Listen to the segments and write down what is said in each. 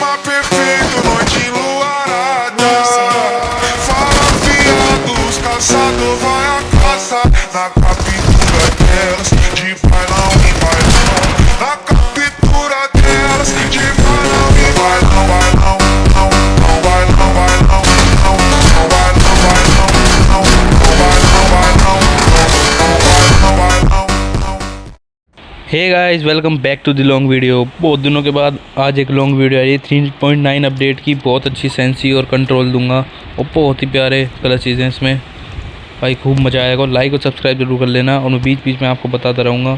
clima perfeito, noite enluarada. Farafiados, caçador vai à caça. Na captura delas, de bailão e bailão. Na captura delas, de bailão e bailão. Bailão, não, não, bailão, bailão, não, não, bailão, bailão, não, não, bailão, bailão, não, bailão, bailão. Hey guys, welcome back to the long video. बहुत दिनों के बाद आज एक long video आई है 3.9 update की। बहुत अच्छी सेंसी और कंट्रोल दूंगा और बहुत ही प्यारे कलर चीज़ें इसमें भाई, खूब मज़ा आएगा। और लाइक और सब्सक्राइब जरूर कर लेना और मैं बीच बीच में आपको बताता रहूँगा।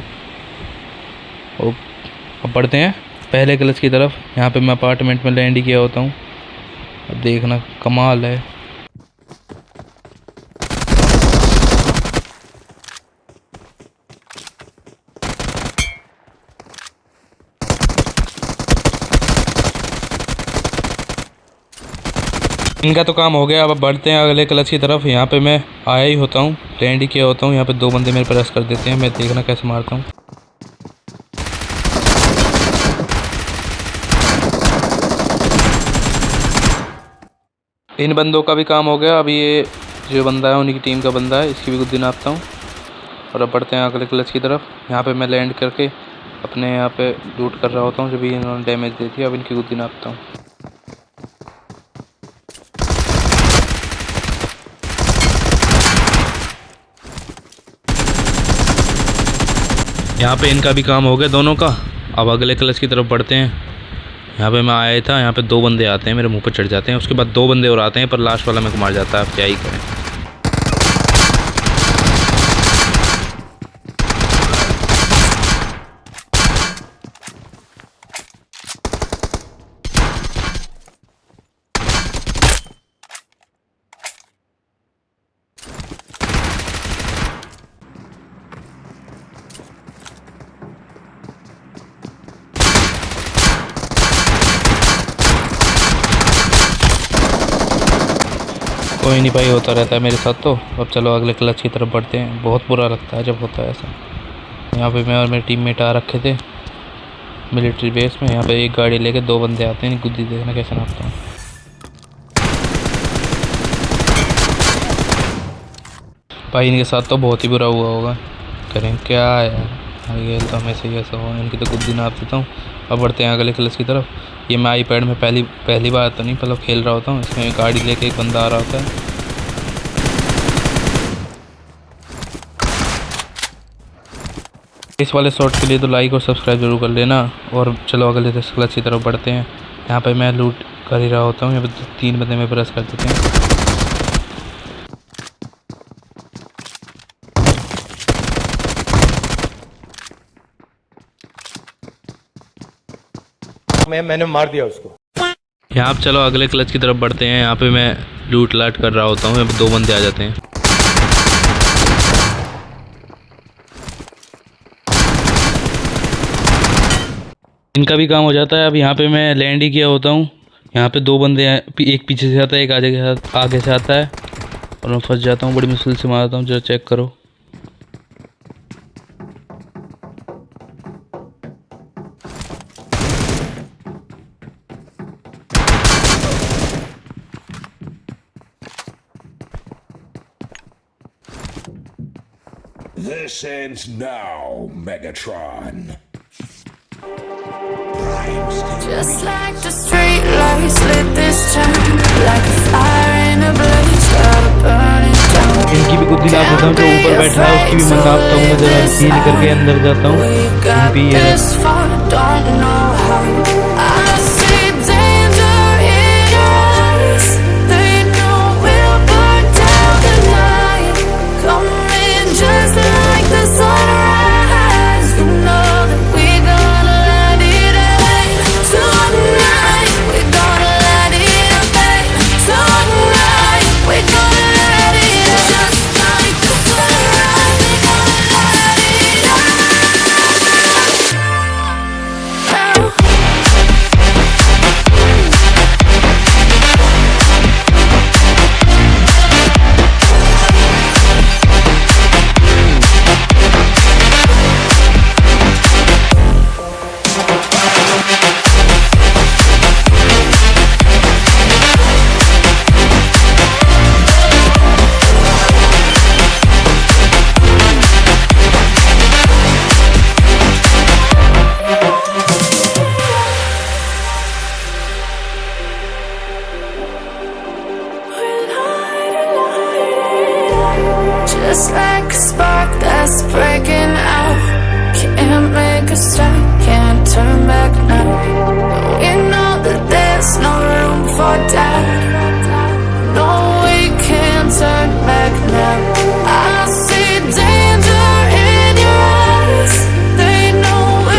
और अब बढ़ते हैं पहले कलर्स की तरफ। यहाँ पे मैं अपार्टमेंट में लैंड ही किया होता हूँ। अब देखना कमाल है। इनका तो काम हो गया। अब बढ़ते हैं अगले क्लच की तरफ। यहाँ पे मैं आया ही होता हूँ, लैंड ही किया होता हूँ। यहाँ पे दो बंदे मेरे पे रश कर देते हैं। मैं देखना कैसे मारता हूँ। इन बंदों का भी काम हो गया। अभी ये जो बंदा है उन्हीं की टीम का बंदा है, इसकी भी गुद्दी नापता हूँ। और अब बढ़ते हैं अगले क्लच की तरफ। यहाँ पे मैं लैंड करके अपने यहाँ पे लूट कर रहा होता हूँ। जब भी इन्होंने डैमेज दे दिया, अब इनकी गुद्दी नापता हूँ। यहाँ पे इनका भी काम हो गया दोनों का। अब अगले क्लच की तरफ बढ़ते हैं। यहाँ पे मैं आया था, यहाँ पे दो बंदे आते हैं, मेरे मुंह पे चढ़ जाते हैं। उसके बाद दो बंदे और आते हैं, पर लास्ट वाला मेरे को मार जाता है। अब क्या ही करें। कोई नहीं भाई, होता रहता है मेरे साथ तो। अब चलो अगले क्लच की तरफ बढ़ते हैं। बहुत बुरा लगता है जब होता है ऐसा। यहाँ पे मैं और मेरे टीममेट आ रखे थे मिलिट्री बेस में। यहाँ पे एक गाड़ी लेके दो बंदे आते हैं। गुद्दी देखना कैसे नापता हूँ। भाई इनके साथ तो बहुत ही बुरा हुआ होगा। करें क्या यार, ये तो हमेशा ही ऐसा हुआ। इनकी तो गुद्दी नाप देता हूँ। अब बढ़ते हैं अगले क्लच की तरफ। ये मैं आईपैड में पहली बार तो नहीं, मतलब खेल रहा होता हूँ। इसमें गाड़ी लेके एक बंदा आ रहा होता है। इस वाले शॉट के लिए तो लाइक और सब्सक्राइब जरूर कर लेना। और चलो अगले क्लच की तरफ बढ़ते हैं। यहाँ पे मैं लूट कर ही रहा होता हूँ। यहाँ पे तीन बंदे में ब्रश कर देते हैं। मैंने मार दिया उसको। यहाँ आप चलो अगले क्लच की तरफ बढ़ते हैं। यहाँ पे मैं लूट लाट कर रहा होता हूँ। यहाँ पे दो बंदे आ जाते हैं। इनका भी काम हो जाता है। अब यहाँ पे मैं लैंड ही किया होता हूँ। यहाँ पे दो बंदे हैं, एक पीछे से आता है, एक आगे से आता है। और मैं फंस जाता हूँ, बड़ी मुश्किल से मारता हूँ। जरा चेक करो। This ends now, Megatron. Just like the street lights lit this town, like a fire in a blaze, gotta burn it down. इनकी भी गुद्दी नाप देता हूँ। जो ऊपर बैठा है उसकी भी मैं नापता हूँ। मैं जरा हील करके अंदर जाता हूँ। इनकी ये just like a spark that's breaking out. Can't make a stop, can't turn back now.